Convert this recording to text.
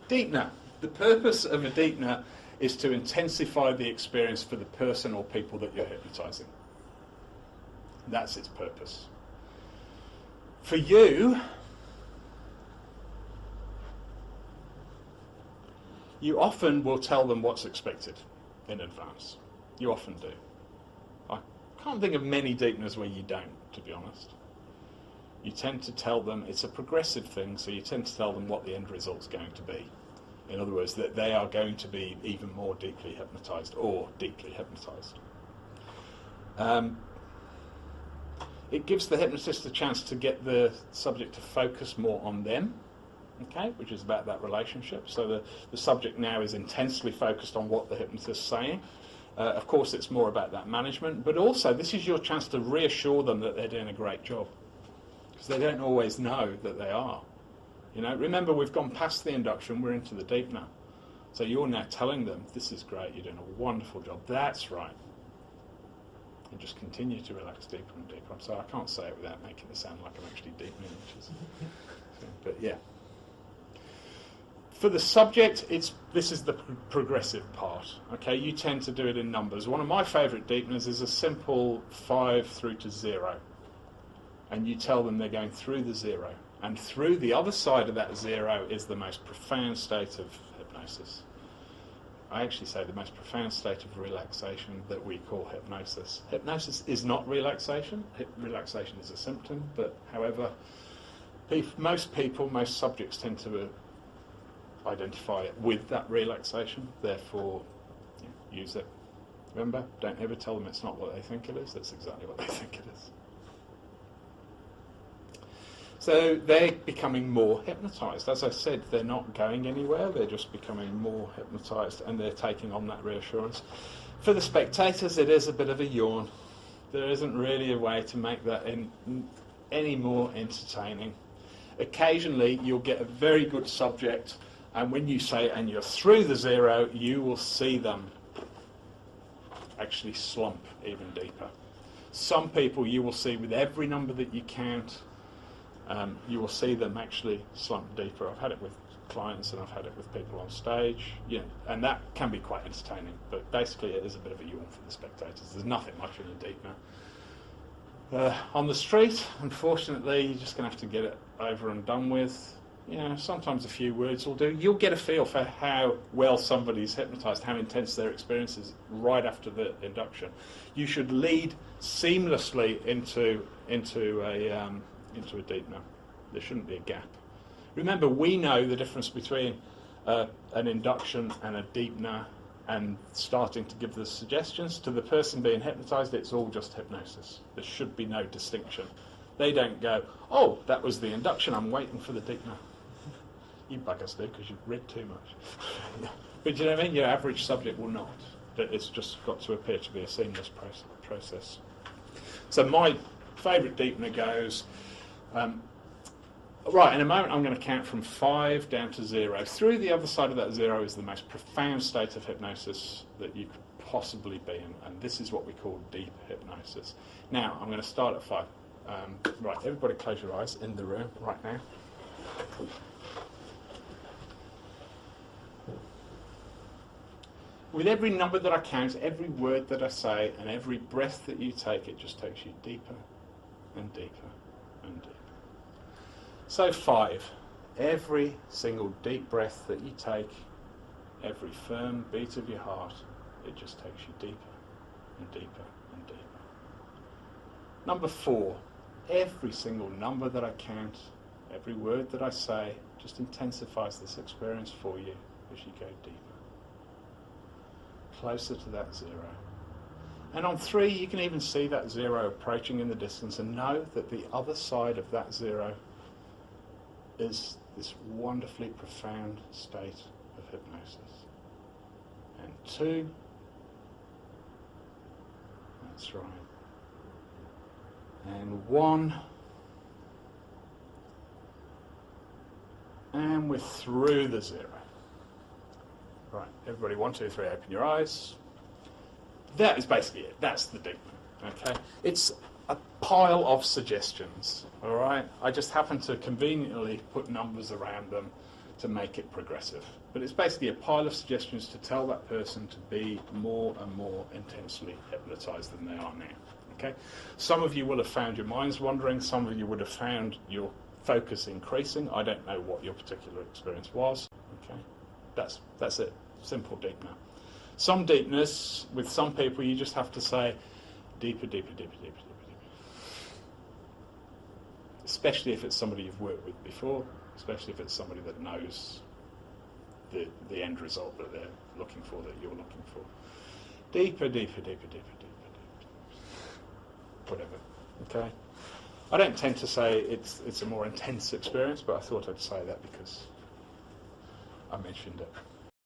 Deepener. The purpose of a deepener is to intensify the experience for the person or people that you're hypnotising. That's its purpose. For you, you often will tell them what's expected in advance. You often do. I can't think of many deepeners where you don't, to be honest. You tend to tell them, it's a progressive thing, so you tend to tell them what the end result's going to be. In other words, that they are going to be even more deeply hypnotised or deeply hypnotised. It gives the hypnotist a chance to get the subject to focus more on them, okay, which is about that relationship. So the subject now is intensely focused on what the hypnotist is saying. Of course, it's more about that management, but also this is your chance to reassure them that they're doing a great job, because they don't always know that they are. You know, remember, we've gone past the induction, we're into the deepener. So you're now telling them, this is great, you're doing a wonderful job, that's right. And just continue to relax deeper and deeper. So I can't say it without making it sound like I'm actually deepening, but yeah. For the subject, this is the progressive part. Okay, you tend to do it in numbers. One of my favourite deepeners is a simple 5 through to 0. And you tell them they're going through the 0. And through the other side of that 0 is the most profound state of hypnosis. I actually say the most profound state of relaxation that we call hypnosis. Hypnosis is not relaxation. Relaxation is a symptom, but however, most subjects tend to identify it with that relaxation, therefore use it. Remember, don't ever tell them it's not what they think it is. That's exactly what they think it is. So they're becoming more hypnotised. As I said, they're not going anywhere, they're just becoming more hypnotised, and they're taking on that reassurance. For the spectators, it is a bit of a yawn. There isn't really a way to make that any more entertaining. Occasionally, you'll get a very good subject, and when you say, and you're through the 0, you will see them actually slump even deeper. Some people you will see with every number that you count, you will see them actually slump deeper. I've had it with clients and I've had it with people on stage, and that can be quite entertaining, but basically it is a bit of a yawn for the spectators. There's nothing much in a deepener. On the street, unfortunately, you're just going to have to get it over and done with. Sometimes a few words will do. You'll get a feel for how well somebody's hypnotised, how intense their experience is right after the induction. You should lead seamlessly into a deepener. There shouldn't be a gap. Remember, we know the difference between an induction and a deepener, and starting to give the suggestions to the person being hypnotised. It's all just hypnosis. There should be no distinction. They don't go, oh, that was the induction, I'm waiting for the deepener. You buggers do, because you've read too much. But you know what I mean? Your average subject will not. It's just got to appear to be a seamless process. So my favourite deepener goes, right, in a moment I'm going to count from 5 down to 0. Through the other side of that 0 is the most profound state of hypnosis that you could possibly be in, and this is what we call deep hypnosis. Now, I'm going to start at 5. Right, everybody close your eyes in the room right now. With every number that I count, every word that I say, and every breath that you take, it just takes you deeper and deeper and deeper. So 5. Every single deep breath that you take, every firm beat of your heart, it just takes you deeper and deeper and deeper. Number 4. Every single number that I count, every word that I say, just intensifies this experience for you as you go deeper. Closer to that 0. And on 3, you can even see that 0 approaching in the distance, and know that the other side of that 0 is this wonderfully profound state of hypnosis. And 2, that's right. And 1, and we're through the 0. Right, everybody, 1, 2, 3, open your eyes. That is basically it. That's the deepener. Okay, it's a pile of suggestions. All right, I just happen to conveniently put numbers around them to make it progressive. But it's basically a pile of suggestions to tell that person to be more and more intensely hypnotised than they are now. Okay? Some of you will have found your minds wandering, some of you would have found your focus increasing. I don't know what your particular experience was. Okay? That's it. Simple deepener. Some deepeners, with some people, you just have to say deeper, deeper, deeper, deeper, deeper, deeper. Especially if it's somebody you've worked with before, especially if it's somebody that knows the end result that they're looking for, that you're looking for. Deeper, deeper, deeper, deeper, deeper, deeper. Whatever. Okay? I don't tend to say it's a more intense experience, but I thought I'd say that because I mentioned it.